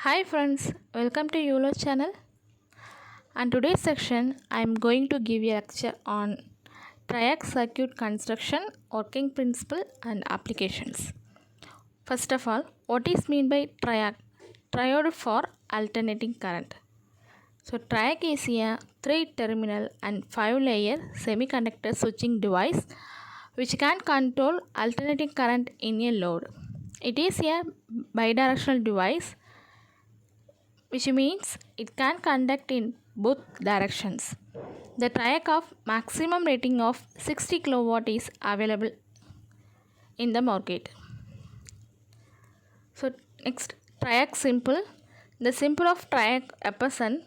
Hi friends, welcome to Yulo's channel. And today's section I am going to give you a lecture on triac circuit construction, working principle and applications. First of all, what is mean by triac? Triode for alternating current. So triac is a 3-terminal and 5-layer semiconductor switching device which can control alternating current in a load. It is a bidirectional device, which means it can conduct in both directions. The triac of maximum rating of 60 kW is available in the market. So next, triac simple. The symbol of triac represents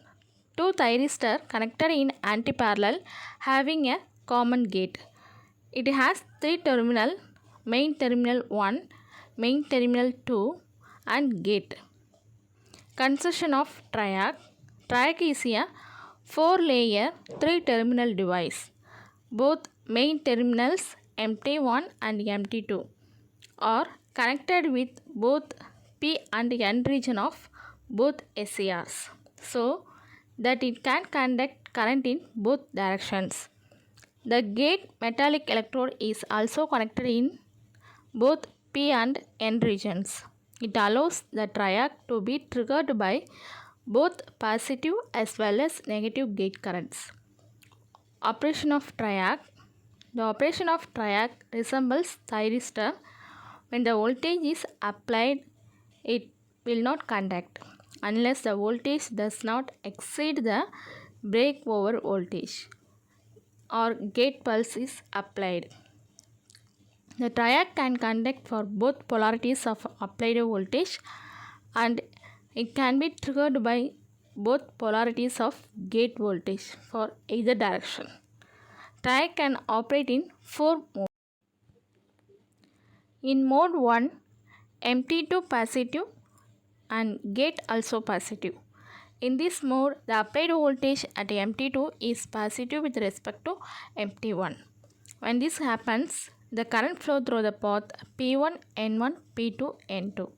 two thyristors connected in antiparallel having a common gate. It has three terminals: main terminal 1, main terminal 2 and gate. Construction of triac. Triac is a 4-layer 3-terminal device. Both main terminals MT1 and MT2 are connected with both P and N region of both SCRs so that it can conduct current in both directions. The gate metallic electrode is also connected in both P and N regions. It allows the triac to be triggered by both positive as well as negative gate currents. Operation of triac. The operation of triac resembles thyristor. When the voltage is applied, it will not conduct unless the voltage does not exceed the breakover voltage or gate pulse is applied. The triac can conduct for both polarities of applied voltage and it can be triggered by both polarities of gate voltage for either direction. Triac can operate in 4 modes. In mode 1, MT2 positive and gate also positive. In this mode, the applied voltage at MT2 is positive with respect to MT1. When this happens, the current flow through the path P1, N1, P2, N2.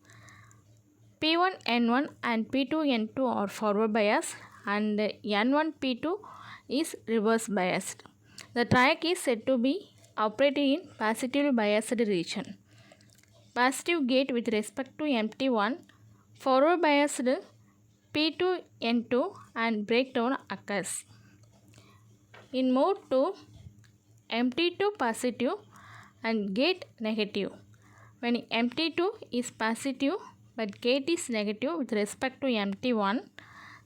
P1, N1 and P2, N2 are forward biased and N1, P2 is reverse biased. The triac is said to be operating in positively biased region. Positive gate with respect to MT1, forward biased P2, N2 and breakdown occurs. In mode 2, MT2 positive and gate negative. When MT2 is positive but gate is negative with respect to MT1,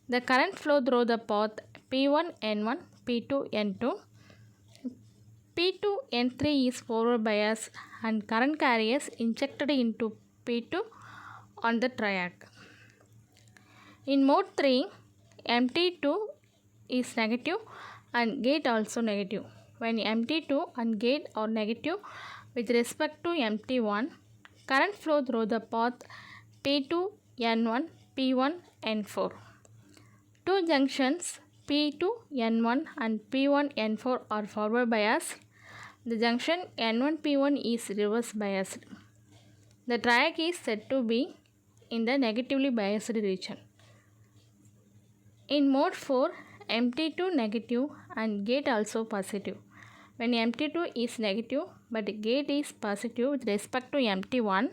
the current flow through the path P1, N1, P2, N2. P2, N3 is forward bias and current carriers injected into P2 on the triac. In mode 3, MT2 is negative and gate also negative. When MT2 and gate are negative with respect to MT1, current flow through the path P2, N1, P1, N4. Two junctions P2, N1 and P1, N4 are forward biased. The junction N1, P1 is reverse biased. The triac is said to be in the negatively biased region. In mode 4, MT2 negative and gate also positive. When MT2 is negative but gate is positive with respect to MT1,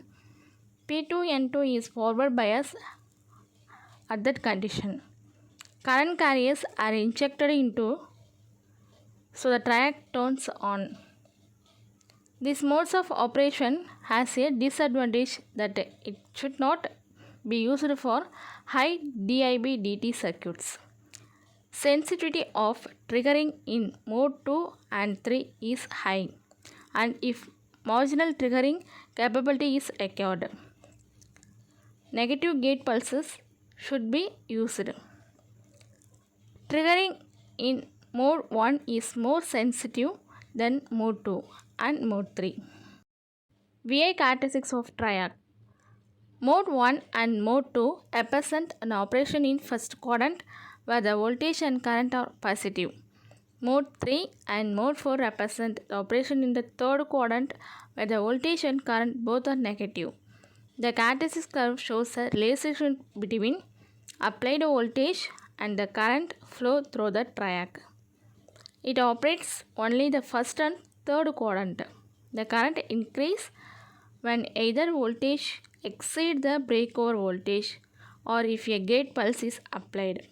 P2, N2 is forward bias at that condition. Current carriers are injected into so the triac turns on. This modes of operation has a disadvantage that it should not be used for high dIB/dt circuits. Sensitivity of triggering in mode 2 and 3 is high and if marginal triggering capability is required, negative gate pulses should be used. Triggering in mode 1 is more sensitive than mode 2 and mode 3. VI characteristics of triac. Mode 1 and mode 2 represent an operation in first quadrant where the voltage and current are positive. Mode 3 and mode 4 represent the operation in the third quadrant where the voltage and current both are negative. The characteristic curve shows a relation between applied voltage and the current flow through the triac. It operates only the first and third quadrant. The current increases when either voltage exceeds the breakover voltage or if a gate pulse is applied.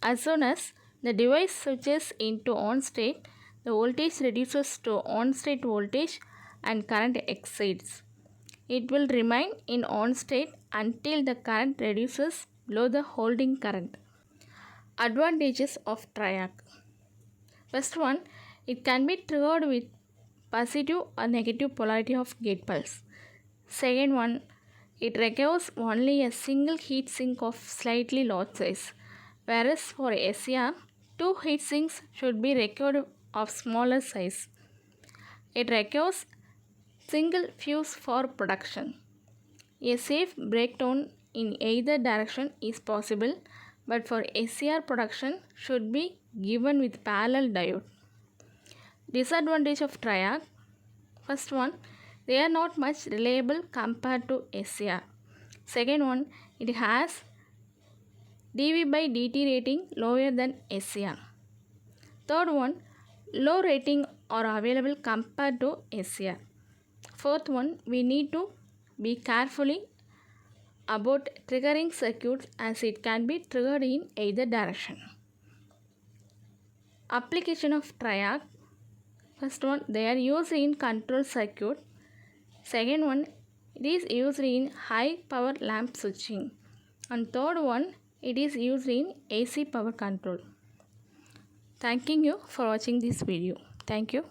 As soon as the device switches into on state, the voltage reduces to on state voltage and current exceeds. It will remain in on state until the current reduces below the holding current. Advantages of triac. First one, it can be triggered with positive or negative polarity of gate pulse. Second one, it requires only a single heat sink of slightly large size, whereas for SCR, two heat sinks should be required of smaller size. It requires single fuse for production. A safe breakdown in either direction is possible, but for SCR production should be given with parallel diode. Disadvantage of triac. First one, they are not much reliable compared to SCR. Second one, it has dV by dt rating lower than SCR. Third one, low rating are available compared to SCR. Fourth one, we need to be carefully about triggering circuits as it can be triggered in either direction. Application of triac. First one, they are used in control circuit. Second one, it is used in high power lamp switching. And third one, it is used in AC power control. Thanking you for watching this video. Thank you.